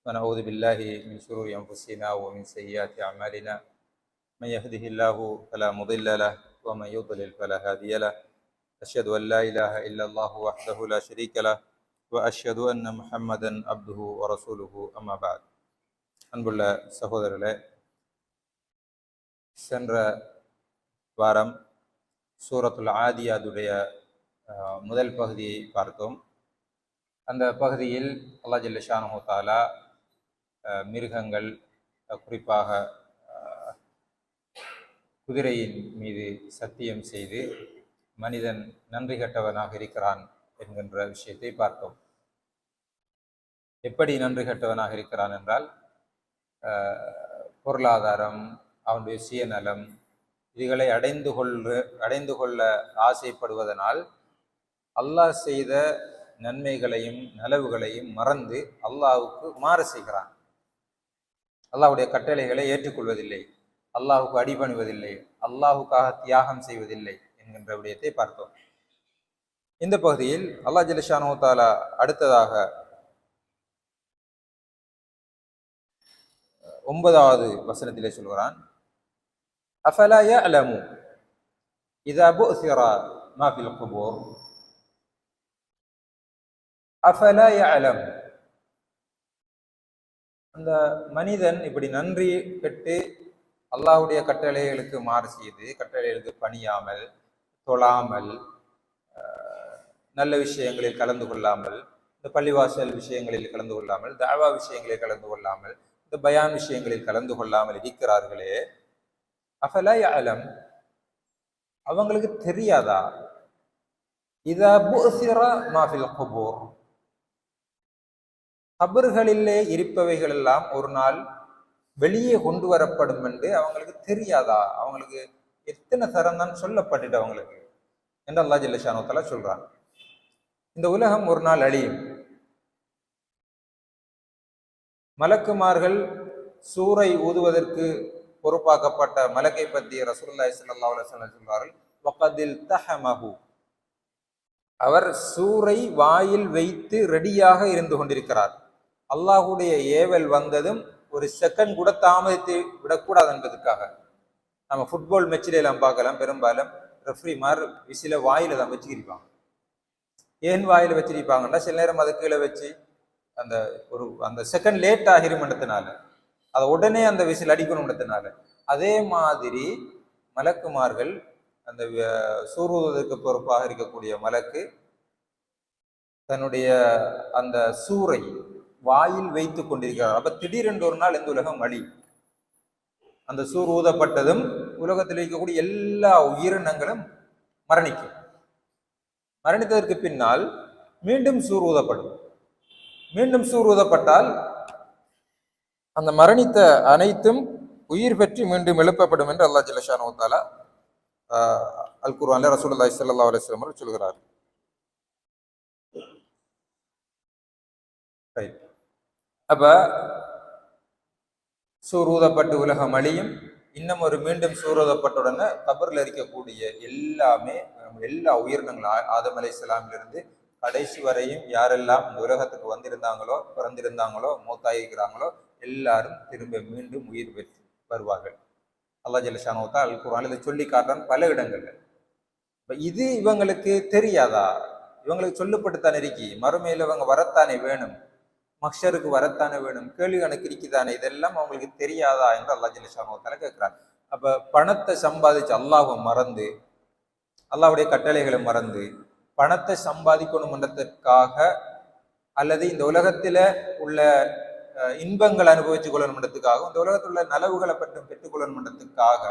ونعوذ بالله من شرور أنفسنا ومن سيئات أعمالنا من يهده الله فلا مضل له ومن يضلل فلا هادي له أشهد أن لا إله إلا الله وحده لا شريك له وأشهد أن محمدا عبده ورسوله أما بعد. அன்புள்ள சகோதரர்களே, சென்ற வாரம் சூரத்துல் ஆதியாதுடைய முதல் பகுதியை பார்த்தோம். அந்த பகுதியில் அல்லாஹ் ஜல்ல ஷானஹு தஆலா மிருகங்கள், குறிப்பாக குதிரையின் மீது சத்தியம் செய்து மனிதன் நன்றி கெட்டவனாக இருக்கிறான் என்கின்ற விஷயத்தை பார்த்தோம். எப்படி நன்றி கெட்டவனாக இருக்கிறான் என்றால், பொருளாதாரம், அவனுடைய சுயநலம், இதுகளை அடைந்து கொள்ள ஆசைப்படுவதனால் அல்லாஹ் செய்த நன்மைகளையும் நலவுகளையும் மறந்து அல்லாஹ்வுக்கு மாறு செய்கிறான். அல்லாஹ்வுடைய கட்டளைகளை ஏற்றுக்கொள்வதில்லை, அல்லாஹ்வுக்கு அடிபணிவதில்லை, அல்லாஹ்வுக்காக தியாகம் செய்வதில்லை என்கின்ற விடயத்தை பார்த்தோம். இந்த பகுதியில் அல்லாஹ் ஜல்ல ஷானஹு தஆலா அடுத்ததாக 9வது வசனத்திலே சொல்கிறான், அஃபலா யஅலமு இதா புஸிர மா ஃபில் குபூர் அஃபலா யஅலம். அந்த மனிதன் இப்படி நன்றி கெட்டு அல்லாஹ்வுடைய கட்டளைகளுக்கு மாறு செய்து, கட்டளைகளுக்கு பணியாமல், தொழாமல், நல்ல விஷயங்களில் கலந்து கொள்ளாமல், இந்த பள்ளிவாசல் விஷயங்களில் கலந்து கொள்ளாமல், தாவா விஷயங்களில் கலந்து கொள்ளாமல், இந்த பயான் விஷயங்களில் கலந்து கொள்ளாமல் இருக்கிறார்களே, அஃபலா யஅலம், அவங்களுக்கு தெரியாதா? இதா புஸிர மா ஃபில் குபூர், கபர்களிலே இருப்பவைகள் எல்லாம் ஒரு நாள் வெளியே கொண்டு வரப்படும் என்று அவங்களுக்கு தெரியாதா? அவங்களுக்கு எத்தனை தரம் தான் சொல்லப்பட்டுட்டு அவங்களுக்கு என்று அல்லாஹ் ஜல்ல ஷானஹு தஆலா சொல்றான். இந்த உலகம் ஒரு நாள் அழியும். மலக்குமார்கள் சூரை ஊதுவதற்கு பொறுப்பாக்கப்பட்ட மலக்கை பற்றி ரசூலுல்லாஹி ஸல்லல்லாஹு அலைஹி வஸல்லம் சொல்றார்கள், வகதில் தஹமஹு, அவர் சூரை வாயில் வைத்து ரெடியாக இருந்து கொண்டிருக்கிறார். அல்லாஹ்வுடைய ஏவல் வந்ததும் ஒரு செகண்ட் கூட தாமதித்து விடக்கூடாது என்பதற்காக. நம்ம ஃபுட்பால் மேட்சில எல்லாம் பார்க்கலாம், பெரும்பாலும் ரெஃப்ரிமார் விசில வாயில தான் வச்சுக்கிருப்பாங்க. ஏன் வாயில வச்சிருப்பாங்கன்னா, சில நேரம் அதை கீழே வச்சு அந்த செகண்ட் லேட் ஆகிருமன்றதுனால, அதை உடனே அந்த விசில் அடிக்கணும்ன்றதுனால. அதே மாதிரி மலக்குமார்கள், அந்த சூறுவதற்கு பொறுப்பாக இருக்கக்கூடிய மலக்கு தன்னுடைய அந்த சூரை வாயில் வைத்து கொண்டிருக்கிறார். அப்ப திடீரென்று ஒரு நாள் இந்த உலகம் அழி. அந்த சூர் ஊதப்பட்டதும் உலகத்தில் இருக்கக்கூடிய எல்லா உயிரினங்களும் மரணிக்கும். மரணித்ததற்கு பின்னால் மீண்டும் சூர் ஊதப்படும். மீண்டும் சூர் ஊதப்பட்டால் அந்த மரணித்த அனைத்தும் உயிர் பெற்று மீண்டும் எழுப்பப்படும் என்று அல்லாஹ் ஜல்ல ஷானஹு தஆலா அல் குர்ஆன்ல ரசூலுல்லாஹி ஸல்லல்லாஹு அலைஹி வஸல்லம் அவர்கள் சொல்கிறார். அப்ப சூரூதப்பட்டு உலகம் அழியும். இன்னும் ஒரு மீண்டும் சூரூதப்பட்ட உடனே கபர்ல இருக்கக்கூடிய எல்லா உயிரினங்களும் ஆதம் அலைஹிஸ்ஸலாமிலிருந்து கடைசி வரையும் யாரெல்லாம் இந்த உலகத்துக்கு வந்திருந்தாங்களோ, பிறந்திருந்தாங்களோ, மூத்தாயிருக்கிறாங்களோ எல்லாரும் திரும்ப மீண்டும் உயிர் பெற்று வருவார்கள். அல்லாஹ் ஜல்ல ஷானஹு தஆலா அல் குர்ஆன்ல இதை சொல்லி காட்டுறான் பல இடங்கள்ல. இது இவங்களுக்கு தெரியாதா? இவங்களுக்கு சொல்லப்பட்டுத்தானே இருக்கி, மறுமையில இவங்க வரத்தானே வேணும், மஹ்ஷருக்கு வரத்தானே வேணும், கேள்வி கணக்கு இருக்குதானே, இதெல்லாம் அவங்களுக்கு தெரியாதா என்று அல்லாஹ் ஜல்ல ஷானஹு தஆலா கேட்கிறான். அப்ப பணத்தை சம்பாதிச்சு அல்லாஹ்வை மறந்து, அல்லாஹ்வுடைய கட்டளைகளை மறந்து, பணத்தை சம்பாதிக்கணும்ன்றதுக்காக அல்லது இந்த உலகத்துல உள்ள இன்பங்கள் அனுபவிச்சு கொள்ளணும்ன்றதுக்காக, இந்த உலகத்தில் உள்ள நலவுகளை பற்றி பெற்றுக்கொள்ளணும்ன்றதுக்காக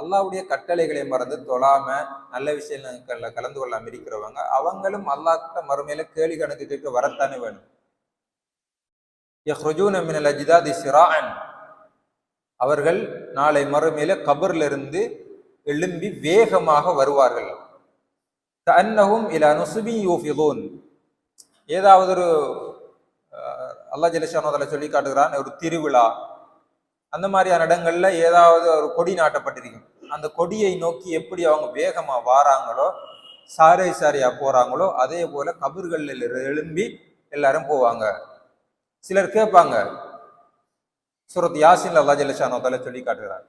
அல்லாஹ்வுடைய கட்டளைகளை மறந்து தொழாம நல்ல விஷயங்கள்ல கலந்து கொள்ளாம இருக்கிறவங்க, அவங்களும் அல்லாஹ் கிட்ட மறுமையில கேள்வி கணக்கு கேட்க வரத்தானே வேணும். யஹ்ருஜூன மினல் அஜ்தாதி சிராஅன், அவர்கள் நாளை மறுமையில கபர்ல இருந்து எழும்பி வேகமாக வருவார்கள். கஅன்னஹும் இலா நுஸ்பி யூஃபிதூன், ஏதாவது ஒரு அல்லாஹ் ஜல்ல ஷானஹு தஆலா சொல்லி காட்டுகிறான், ஒரு திருவிழா அந்த மாதிரியான இடங்கள்ல ஏதாவது ஒரு கொடி நாட்டப்பட்டிருக்கும். அந்த கொடியை நோக்கி எப்படி அவங்க வேகமா வாராங்களோ, சாரியா போறாங்களோ, அதே போல கபர்கள்ல எழும்பி எல்லாரும் போவாங்க. சிலர் கேட்பாங்க, சூரத் யாசின்ல அல்லாஹ் ஜல்ல ஷானஹு வ தஆலா சொல்லி காட்டுகிறார்,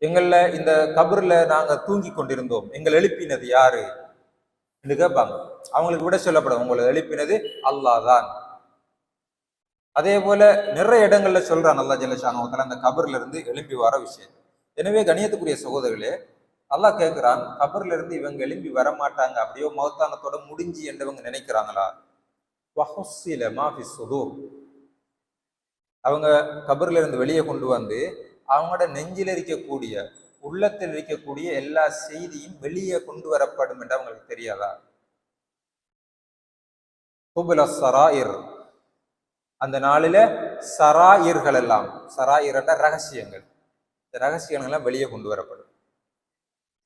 எங்கள இந்த கபர்ல நாங்க தூங்கி கொண்டிருந்தோம், எங்களை எழுப்பினது யாரு என்று கேட்பாங்க. அவங்களுக்கு விட சொல்லப்படும், உங்களை எழுப்பினது அல்லாஹ் தான். அதே போல நிறைய இடங்கள்ல சொல்றான் அல்லாஹ் ஜல்ல ஷானஹு வ தஆலா அந்த கபர்ல இருந்து எழுப்பி வர விஷயம். எனவே கணியத்துக்குரிய சகோதரர்களே, அல்லாஹ் கேட்கிறான், கபர்ல இருந்து இவங்க எழுப்பி வரமாட்டாங்க, அப்படியோ மௌத்தானத்தோட முடிஞ்சு என்றவங்க நினைக்கிறாங்களா? வஹுஸ்ஸில மா ஃபிஸ் சுதூர், அவங்க கபர்ல இருந்து வெளியே கொண்டு வந்து அவங்களோட நெஞ்சில் இருக்கக்கூடிய, உள்ளத்தில் இருக்கக்கூடிய எல்லா செய்தியும் வெளியே கொண்டு வரப்படும் என்று அவங்களுக்கு தெரியாதா? குபுல சராயிர், அந்த நாளில சராயிர்கள் எல்லாம், சராயிர் என்ற ரகசியங்கள், இந்த ரகசியங்கள் எல்லாம் வெளியே கொண்டு வரப்படும்.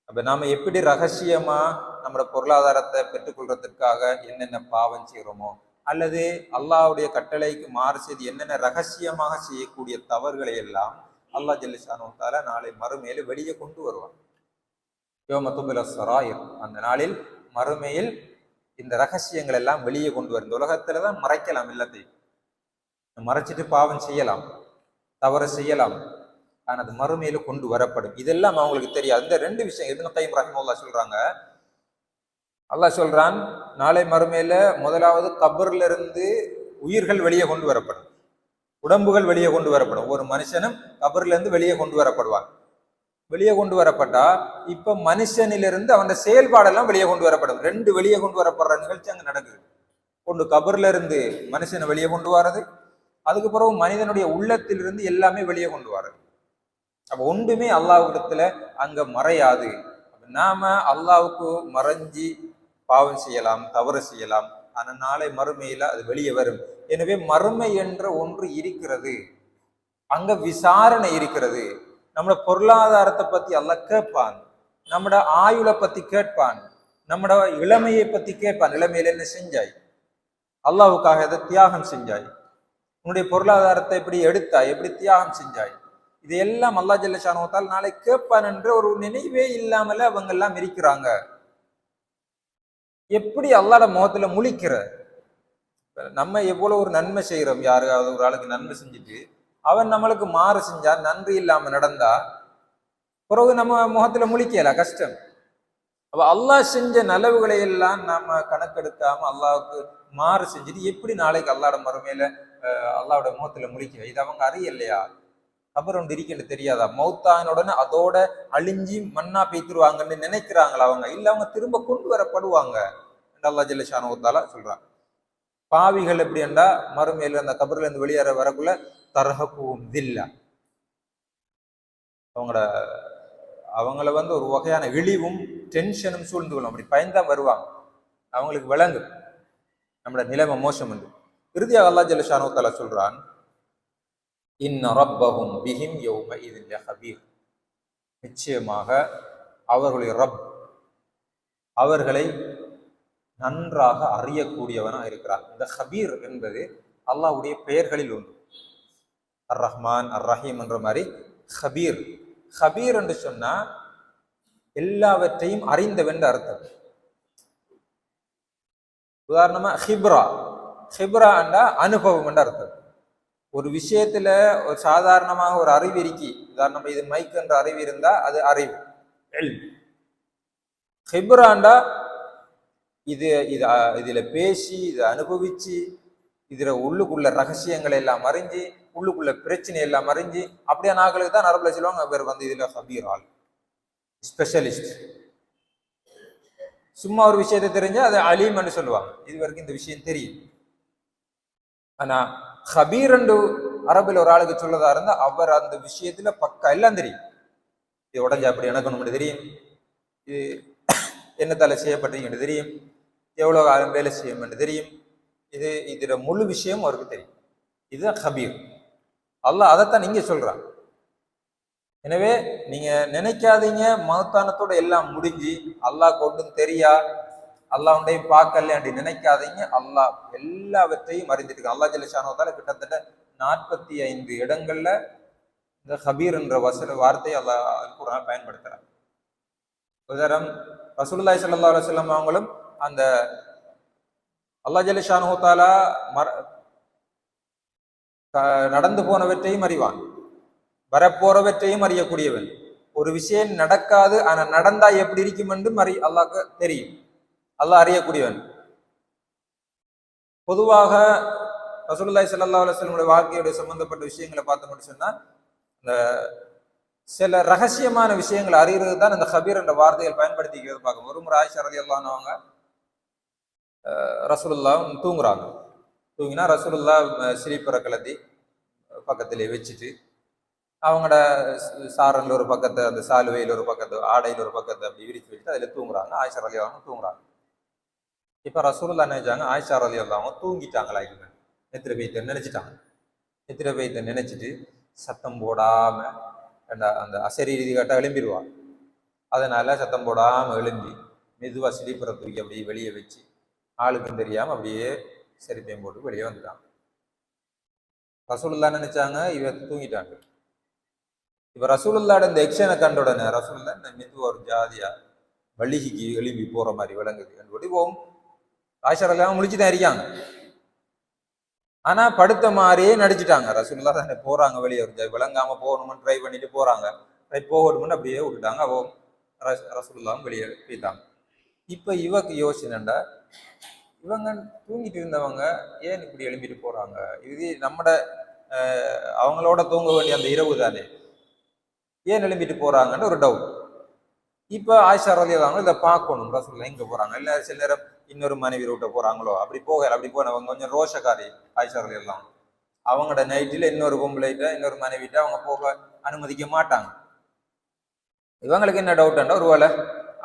அப்ப நாம எப்படி ரகசியமா நம்மளோட பொருளாதாரத்தை பெற்றுக்கொள்றதுக்காக என்னென்ன பாவம் செய்யறோமோ, அல்லது அல்லாஹ்வுடைய கட்டளைக்கு மாறு செய்து என்னென்ன ரகசியமாக செய்யக்கூடிய தவறுகளை எல்லாம் அல்லாஹ் ஜல்ல ஷானஹு வ தஆலா நாளை மறுமையில வெளியே கொண்டு வருவான். யௌம துபுல ஸராயிர், அந்த நாளில் மறுமையில் இந்த ரகசியங்கள் எல்லாம் வெளியே கொண்டு வரும். இந்த உலகத்துலதான் மறைக்கலாம், எல்லாத்தையும் மறைச்சிட்டு பாவம் செய்யலாம், தவறு செய்யலாம், ஆனா அது மறுமையில கொண்டு வரப்படும். இதெல்லாம் அவங்களுக்கு தெரியாது. இந்த ரெண்டு விஷயம் இப்னு கைம் ரஹிமஹுல்லாஹ் சொல்றாங்க, அல்லாஹ் சொல்றான், நாளை மறுமையில முதலாவது கபர்ல இருந்து உயிர்கள் வெளியே கொண்டு வரப்படும், உடம்புகள் வெளியே கொண்டு வரப்படும். ஒரு மனுஷனும் கபர்ல இருந்து வெளியே கொண்டு வரப்படுவான். வெளியே கொண்டு வரப்பட்டா இப்ப மனுஷனிலிருந்து அவன் செயல்பாடெல்லாம் வெளியே கொண்டு வரப்படும். ரெண்டு வெளியே கொண்டு வரப்படுற நிகழ்ச்சி அங்க நடக்குது. ஒன்று கபர்ல இருந்து மனுஷனை வெளியே கொண்டு வர்றது, அதுக்கு பிறகு மனிதனுடைய உள்ளத்திலிருந்து எல்லாமே வெளியே கொண்டு வர்றது. அப்ப ஒன்றுமே அல்லாஹ்விடத்துல அங்க மறையாது. நாம அல்லாஹ்வுக்கு மறைஞ்சி பாவம் செய்யலாம், தவறு செய்யலாம், ஆனா நாளை மறுமையில அது வெளியே வரும். எனவே மறுமை என்ற ஒன்று இருக்கிறது, அங்க விசாரணை இருக்கிறது. நம்மளோட பொருளாதாரத்தை பத்தி அல்லாஹ் கேட்பான், நம்மட ஆயுளை பத்தி கேட்பான், நம்மட இளமையை பத்தி கேட்பான். இளமையில என்ன செஞ்சாய், அல்லாஹ்வுக்காக எதை தியாகம் செஞ்சாய், உன்னுடைய பொருளாதாரத்தை எப்படி எடுத்தாய், எப்படி தியாகம் செஞ்சாய், இதையெல்லாம் அல்லாஹ் ஜல்ல ஷானஹு வ தஆலா நாளை கேட்பான் என்ற ஒரு நினைவே இல்லாமல அவங்க எல்லாம் இருக்கிறாங்க. எப்படி அல்லாஹ்வோட முகத்துல முழிக்கிற, நம்ம எவ்வளவு ஒரு நன்மை செய்யறோம், யாருக்காவது ஒரு ஆளுக்கு நன்மை செஞ்சுட்டு அவன் நம்மளுக்கு மாறு செஞ்சா, நன்றி இல்லாம நடந்தா, பிறகு நம்ம முகத்துல முழிக்கல, கஷ்டம். அப்ப அல்லாஹ் செஞ்ச நலவுகளை எல்லாம் நாம கணக்கெடுக்காம அல்லாஹ்வுக்கு மாறு செஞ்சுட்டு எப்படி நாளைக்கு அல்லாஹ்வோட மறுமையில அல்லாஹ்வோட முகத்துல முழிக்க? இது அவங்க அறியலையா? கபர் ஒன்று இருக்குன்னு தெரியாதா? மௌத்தான உடனே அதோட அழிஞ்சி மண்ணா பேத்துருவாங்கன்னு நினைக்கிறாங்களா அவங்க? இல்ல அவங்க திரும்ப கொண்டு வரப்படுவாங்க என்று அல்லாஹ் ஜல்ல ஷானஹு வ தஆலா சொல்றாங்க. பாவிகள் எப்படி என்றா, மறுமையில அந்த கபர்ல இருந்து வெளியேற வரக்குள்ள தர்ஹகுஹும் தில்லா, அவங்கள ஒரு வகையான இழிவும் டென்ஷனும் சூழ்ந்து கொள்ளும். அப்படி பயன்தான் வருவாங்க. அவங்களுக்கு விளங்கு நம்மளோட நிலைமை மோசம் என்று. இறுதியாக அல்லாஹ் ஜல்ல ஷானஹு வ தஆலா சொல்றான், இன்ன ரப்பஹும் பிஹிம் யௌமஇதின் லஹபீர், நிச்சயமாக அவர்களுடைய ரப் அவர்களை நன்றாக அறியக்கூடியவனா இருக்கிறார். இந்த ஹபீர் என்பது அல்லாஹ்வுடைய பெயர்களில் ஒன்று. அர் ரஹ்மான், அர் ரஹீம் என்ற மாதிரி ஹபீர். ஹபீர் என்று சொன்னா எல்லாவற்றையும் அறிந்தவென்று அர்த்தம். உதாரணமா ஹிப்ரா, ஹிப்ரா என்றா அனுபவம் என்று அர்த்தம். ஒரு விஷயத்துல ஒரு சாதாரணமாக ஒரு அறிவு இருக்கி, உதாரணமா இது மைக் என்ற அறிவு இருந்தா அது அறிவு. ஹிப்ராண்டா இதுல பேசி, இதை அனுபவிச்சு, இதுல உள்ளுக்குள்ள ரகசியங்களை எல்லாம் அறிஞ்சு, உள்ளுக்குள்ள பிரச்சனை எல்லாம் அறிஞ்சு, அப்படியே நாங்களுக்கு தான் அரபுல சொல்லுவாங்க, பேர் இதுல ஹபீர் ஆள், ஸ்பெஷலிஸ்ட். சும்மா ஒரு விஷயத்தை தெரிஞ்சா அது அலீம்னு சொல்லுவாங்க. இது வரைக்கும் இந்த விஷயம் தெரியும். ஆனா ஹபீர் என்று அரபில் ஒரு ஆளுக்கு சொல்லதா இருந்தா அவர் அந்த விஷயத்துல பக்கா எல்லாம் தெரியும். இது உடஞ்சா அப்படி எனக்கு ஒன்று தெரியும், இது என்னத்தால செய்யப்பட்டீங்கன்னு தெரியும், எவ்வளவு காலம் வேலை செய்யும் என்று தெரியும், இதுல முழு விஷயம் அவருக்கு தெரியும். இதுதான் ஹபீர். அல்லாஹ் அதைத்தான் நீங்க சொல்றான். எனவே நீங்க நினைக்காதீங்க மௌத்தானத்தோட எல்லாம் முடிஞ்சு அல்லாஹ் கொண்டும் தெரியா, அல்லாஹ் ஒன்றையும் பார்க்கல அப்படி நினைக்காதீங்க. அல்லாஹ் எல்லாவற்றையும் அறிஞ்சிருக்கு. அல்லாஹ் ஜல்ல ஷானஹு வ தஆலா கிட்டத்தட்ட 45 இடங்கள்ல இந்த ஹபீர் என்ற வார்த்தையை அல்லாஹ் குர்ஆன்ல பயன்படுத்துறாங்க. உதாரணம், ரசூலுல்லாஹி ஸல்லல்லாஹு அலைஹி வஸல்லம் அவங்களும் அந்த அல்லாஹ் ஜல்லஷானஹு தஆலா நடந்து போனவற்றையும் அறிவான், வரப்போறவற்றையும் அறியக்கூடியவன். ஒரு விஷயம் நடக்காது ஆனா நடந்தா எப்படி இருக்கும் என்றும் அல்லாஹ்க்கு தெரியும். அல்லாஹ் அறியக்கூடியவன். பொதுவாக ரசூலுல்லாஹி ஸல்லல்லாஹு அலைஹி வஸல்லம் வாழ்க்கையோட சம்பந்தப்பட்ட விஷயங்களை பார்த்தோம்னு சொன்னா, இந்த சில ரகசியமான விஷயங்களை அறிகிறது தான் இந்த ஹபீர் என்ற வார்த்தைகள் பயன்படுத்திக்கிறது பார்க்கணும். ஒரு முறை ஆயிஷா ரலியல்லாஹு அன்ஹா ரசூலுல்லாஹ் தூங்குறாங்க. தூங்கினா ரசூலுல்லாஹ் ஸ்லீப்பரை கலத்தி பக்கத்திலே வச்சுட்டு அவங்களோட சாரன்ல ஒரு பக்கத்தை, அந்த சாலுவையில் ஒரு பக்கத்தை, ஆடையில் ஒரு பக்கத்தை அப்படி விரித்து வச்சுட்டு அதில் தூங்குறாங்க. ஆயிஷா ரலியல்லாஹு அன்ஹா தூங்குறாங்க. இப்ப ரசூலுல்லாஹ் நினைச்சாங்க ஆயிஷா ரலியல்லாஹு அன்ஹா தூங்கிட்டாங்களா, இது நெத்திர பெய்த நினைச்சிட்டாங்க. நெத்திர பெய்த நினைச்சிட்டு சத்தம் போடாம அந்த அசரீதி கட்ட எழும்பிடுவான். அதனால சத்தம் போடாம எழும்பி மெதுவா ஸ்லீப்பரை தூக்கி அப்படியே வெளியே வச்சு ஆளுக்கும் தெரியாம அப்படியே செருப்பையும் போட்டு வெளியே வந்துட்டாங்க. ரசூலுல்லாஹ் நினைச்சாங்க இவ தூங்கிட்டாங்க. இப்ப ரசூலுல்லாஹ் இந்த எக்ஷனை கண்ட உடனே ரசூலுல்லாஹ் இந்த மெதுவா ஒரு ஜாதியா வள்ளிக்கு எழும்பி போற மாதிரி விளங்குது போகும். ஆயிஷா ரலியல்லாஹு முழிச்சுதான் இருக்காங்க. ஆனா படுத்த மாதிரியே நடிச்சுட்டாங்க. ரசூலுல்லாஹ் தானே போறாங்க வெளியே, விளங்காம போகணும்னு ட்ரை பண்ணிட்டு போறாங்க. போகணும்னு அப்படியே விட்டுட்டாங்க. அவ ரசூலுல்லாஹ் வெளியே போயிட்டாங்க. இப்ப இவக்கு யோசனைண்டா, இவங்க தூங்கிட்டு இருந்தவங்க ஏன் இப்படி எழும்பிட்டு போறாங்க? இது நம்மட அவங்களோட தூங்க வேண்டிய அந்த இரவு தானே, ஏன் எழும்பிட்டு போறாங்கன்னு ஒரு டவுட். இப்ப ஆயிஷா ரலியல்லாஹு அன்ஹா இதை பார்க்கணும். ரசூலுல்லாஹ் எங்க போறாங்க, இல்ல சில நேரம் இன்னொரு மனைவி விட்ட போறாங்களோ, அப்படி போகல. அப்படி போனவங்க கொஞ்சம் ரோஷக்காரி ஆயிஷா ரலியல்லாஹு அன்ஹா. அவங்களோட நைட்டில் இன்னொரு பொம்பளைகிட்ட இன்னொரு மனைவிட்ட அவங்க போக அனுமதிக்க மாட்டாங்க. இவங்களுக்கு என்ன டவுட்ண்டா, ஒரு வேளை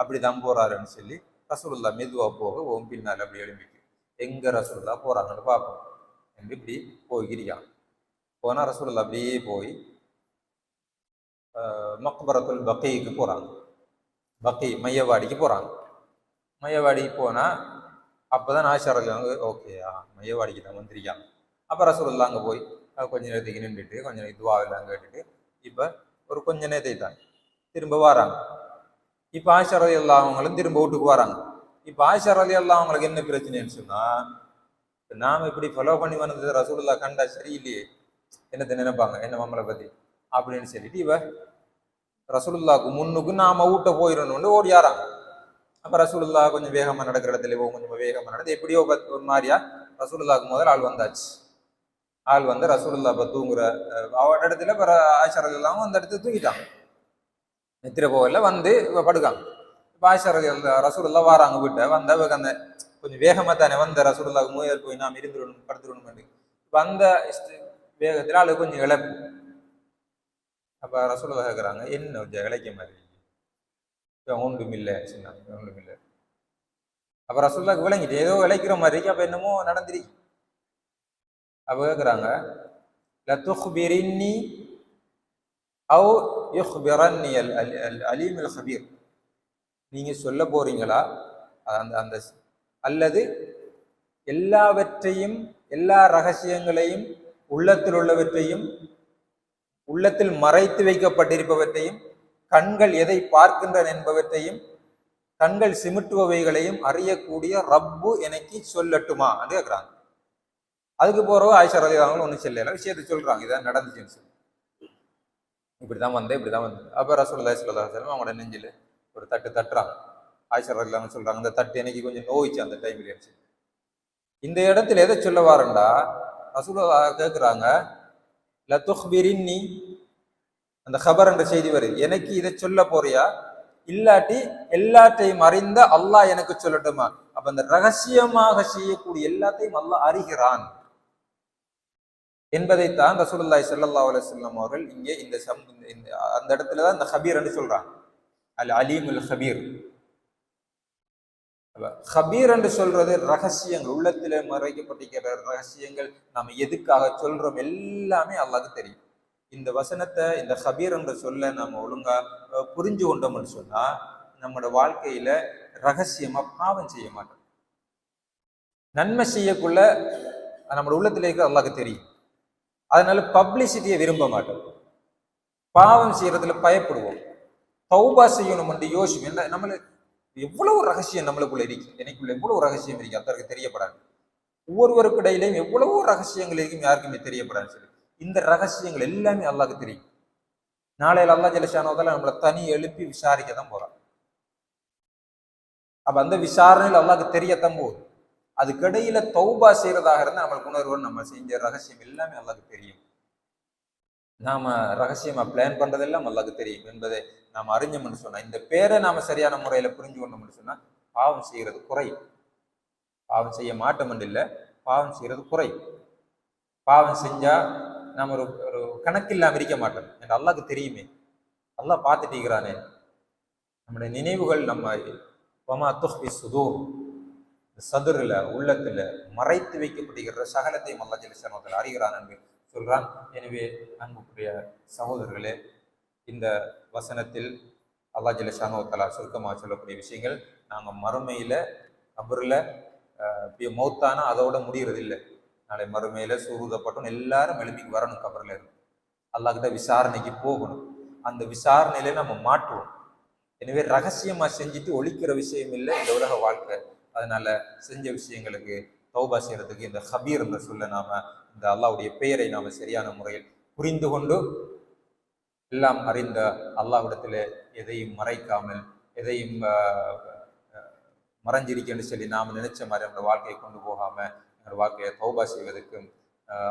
அப்படிதான் போறாருன்னு சொல்லி ரசூலுல்லாஹ் மெதுவா போக பின்னால் அப்படி எழும்பிட்டு எங்க ரசூலுல்லாஹ் போறாங்கன்னு பார்ப்போம் என்று இப்படி போய்கிறியான். போனா ரசூலுல்லாஹ் அப்படியே போய் மக்பரத்துல் பக்கீக்கு போறாங்க. பக்கி மையவாடிக்கு போறாங்க. மையவாடிக்கு போனா அப்பதான் ஆயிஷா ரலியல்லாஹு அன்ஹா ஓகேயா மையவாடிக்கு தான் வந்திருக்காங்க. அப்ப ரசூலுல்லாஹ் அங்க போய் கொஞ்ச நேரத்துக்கு நின்றுட்டு கொஞ்சம் துஆவெல்லாம் கேட்டுட்டு இப்ப ஒரு கொஞ்ச நேரத்துக்கு தான் திரும்ப வராங்க. இப்ப ஆயிஷா ரலியல்லாஹு அவங்களும் திரும்ப வீட்டுக்கு வராங்க. இப்ப ஆயிஷா ரலியல்லாஹு அவங்களுக்கு என்ன பிரச்சனைன்னு சொன்னா, நாம இப்படி ஃபாலோ பண்ணி வந்தது ரசூலுல்லாஹ் கண்டா சரியில்லையே, என்னத்தை நினைப்பாங்க என்ன நம்மளை பத்தி அப்படின்னு சொல்லிட்டு இவ ரசூலுல்லாஹ்க்கு முன்னுக்கு நாம வீட்டை போயிடணும்னு ஓடியாராங்க. அப்ப ரசூலுல்லாஹ் கொஞ்சம் வேகமா நடக்கிற இடத்துல கொஞ்சம் வேகமா நடந்து எப்படியோ ஒரு மாதிரியா ரசூலுல்லாஹ்க்கு முதல் ஆள் வந்தாச்சு. ஆள் வந்து ரசூலுல்லாஹ் இப்ப தூங்குற அவட இடத்துல ஆயிஷா ரலியல்லாஹு அந்த இடத்துல தூங்கிட்டாங்க. நித்திர போகல வந்து படுக்காங்க. இப்ப ஆயிஷா ரசூலுல்லாஹ் வாராங்க வீட்டை வந்த அந்த கொஞ்சம் வேகமா தானே வந்த ரசூலுல்லாஹ்க்கு மூயல் போய் நாம் இருந்துடணும் படுத்துடணும். வந்த வேகத்துல ஆளு கொஞ்சம் இழப்பு. அப்ப ரசூலுல்லாஹ் கேட்கறாங்க, என்ன கொஞ்சம் இழைக்க மாதிரி ஒன்றும் இல்லை சொன்னாங்க. ஒன்றும் இல்லை. அப்ப ரசூலுல்லாஹ்க்கு விளங்கிட்டு ஏதோ இழைக்கிற மாதிரி அப்ப என்னமோ நடந்திருக்கு. அப்ப கேட்கறாங்க, லதுக்பிரின்னி அவ் யுக்பிரன்னி அல் அலீம் அல் ஹபீர், நீங்க சொல்ல போறீங்களா அந்த அல்லது எல்லாவற்றையும் எல்லா ரகசியங்களையும் உள்ளத்தில் உள்ளவற்றையும் உள்ளத்தில் மறைத்து வைக்கப்பட்டிருப்பவற்றையும் கண்கள் எதை பார்க்கின்றன என்பவற்றையும் கண்கள் சிமிட்டுபவைகளையும் அறியக்கூடிய ரப்பு எனக்கு சொல்லட்டுமா என்று கேட்கிறாங்க. அதுக்கு போறவங்க ஆயிஷா ரலியல்லாஹு அன்ஹா ஒன்றும் சொல்லல, விஷயத்தை சொல்றாங்க, இதான் நடந்துச்சுன்னு சொல்லி. இப்படிதான் வந்தேன் இப்படிதான் வந்து. அப்ப ரசூலுல்லாஹி ஸல்லல்லாஹு அலைஹி வஸல்லம் அவங்களோட நெஞ்சில ஒரு தட்டு தட்டுறாங்க. ஆயிஷா ரலியல்லாஹு அன்ஹா சொல்றாங்க, அந்த தட்டு எனக்கு கொஞ்சம் நோயிச்சு அந்த டைம்ல. இந்த இடத்துல எதை சொல்ல வாரண்டா, ரசூலுல்லாஹ் கேட்கிறாங்க, லதுக்பிரின்னி, அந்த ஹபர் என்ற செய்தி வருது, எனக்கு இதை சொல்ல போறியா இல்லாட்டி எல்லாத்தையும் அறிந்த அல்லாஹ் எனக்கு சொல்லட்டுமா? அப்ப அந்த ரகசியமாக செய்யக்கூடிய எல்லாத்தையும் அல்லாஹ் அறிகிறான் என்பதைத்தான் ரசூலுல்லாஹி ஸல்லல்லாஹு அலைஹி வஸல்லம் அவர்கள் இங்கே அந்த இடத்துலதான் இந்த ஹபீர் என்று சொல்றாங்க. அல் அலீமுல் ஹபீர். ஹபீர் என்று சொல்றது ரகசியங்கள், உள்ளத்திலே மறைக்கப்பட்டிருக்கிற ரகசியங்கள், நாம எதுக்காக சொல்றோம் எல்லாமே அல்லாஹ்க்கு தெரியும். இந்த வசனத்தை இந்த ஹபீர் என்று சொல்ல நாம ஒழுங்கா புரிஞ்சு கொண்டோம்னு சொன்னா நம்மளோட வாழ்க்கையில ரகசியமா பாவம் செய்ய மாட்டோம். நன்மை செய்யக்குள்ள நம்மளோட உள்ளத்துல இருக்க அல்லாஹ்க்கு தெரியும். அதனால பப்ளிசிட்டியை விரும்ப மாட்டோம். பாவம் செய்யறதுல பயப்படுவோம். தௌபா செய்யணும் என்று யோசிப்போம். நம்மள எவ்வளவு ரகசியம் நம்மளுக்குள்ள இருக்கு, எனக்குள்ள எவ்வளவு ரகசியம் இருக்கு, அதற்கு தெரியப்படாது. ஒவ்வொருவருக்கு இடையிலையும் எவ்வளவோ ரகசியங்கள் இருக்கும், யாருக்குமே தெரியப்படாது சொல்லி. இந்த ரகசியங்கள் எல்லாமே அல்லாஹ்க்கு தெரியும். நாளையில அல்லாஹ் ஜல்லஷானஹு நம்மளை தனி எழுப்பி விசாரிக்க தான் போறான். அப்ப அந்த விசாரணையில் அல்லாஹ்க்கு தெரியத்தான் போகுது. அதுக்கிடையில தௌபா செய்யறதாக இருந்தால் நம்மளுக்கு உணர்வு, நம்ம செஞ்ச ரகசியம் எல்லாமே அல்லாஹ்க்கு தெரியும். நாம ரகசியமா பிளான் பண்றதெல்லாம் அல்லாஹ்க்கு தெரியும் என்பதை நாம் அறிஞ்சோம்னு சொன்னா, இந்த பேரை நாம சரியான முறையில புரிஞ்சு கொண்டோம்னு சொன்னா பாவம் செய்யறது குறையும். பாவம் செய்ய மாட்டோம் இல்லை, பாவம் செய்யறது குறையும். பாவம் செஞ்சா நம்ம ஒரு ஒரு கணக்கில்லாம இருக்க மாட்டோம். எனக்கு அல்லாஹ்க்கு தெரியுமே, அல்லாஹ் பார்த்துட்டு இருக்கிறானே. நம்முடைய நினைவுகள் நம்ம சுதூர் சதுரில் உள்ளத்துல மறைத்து வைக்கப்படுகிற சகலத்தையும் அல்லாஹ் ஜல்லஷானஹு அறிகிறான் என்று சொல்றான். எனவே அன்புக்குரிய சகோதரர்களே, இந்த வசனத்தில் அல்லாஹ் ஜல்லஷானஹு சுருக்கமாக சொல்லக்கூடிய விஷயங்கள், நாங்கள் மறுமையில கபர்ல மௌத்தானா அதோட முடிகிறது இல்லை. நாளை மறுமையில சூருதப்பட்டும் எல்லாரும் எழுப்பிக்கு வரணும், கபர்ல இருந்து அல்லாஹ்கிட்ட விசாரணைக்கு போகணும். அந்த விசாரணையில நம்ம மாட்டுவோம். எனவே ரகசியமா செஞ்சுட்டு ஒழிக்கிற விஷயம் இல்லை இந்த உலக வாழ்க்கை. அதனால செஞ்ச விஷயங்களுக்கு தௌபா செய்யறதுக்கு இந்த ஹபீர் என்ற சொல்ல நாம, இந்த அல்லாஹ்வுடைய பெயரை நாம சரியான முறையில் புரிந்து கொண்டு, எல்லாம் அறிந்த அல்லாஹ்விடத்துல எதையும் மறைக்காமல், எதையும் மறைஞ்சிருக்கேன்னு சொல்லி நாம் நினைச்ச மாதிரி நம்மளோட வாழ்க்கையை கொண்டு போகாம நம்மளோட வாழ்க்கையை தௌபா செய்வதற்கும்,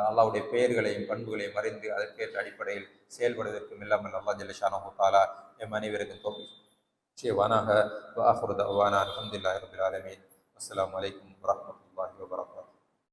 அல்லாஹ்வுடைய பெயர்களையும் பண்புகளையும் அறிந்து அதற்கேற்ற அடிப்படையில் செயல்படுவதற்கும் இல்லாமல் அல்லாஹ் ஜல்லஷானஹு தஆலா எம் அனைவருக்கும் தௌஃபீக் செய்வானாக. வ ஆகிரு தஅவானா அல்ஹம்துலில்லாஹி ரப்பில் ஆலமீன். அஸ்ஸலாமு அலைக்கும் வரஹ்மத்துல்லாஹி வபரகாத்துஹு.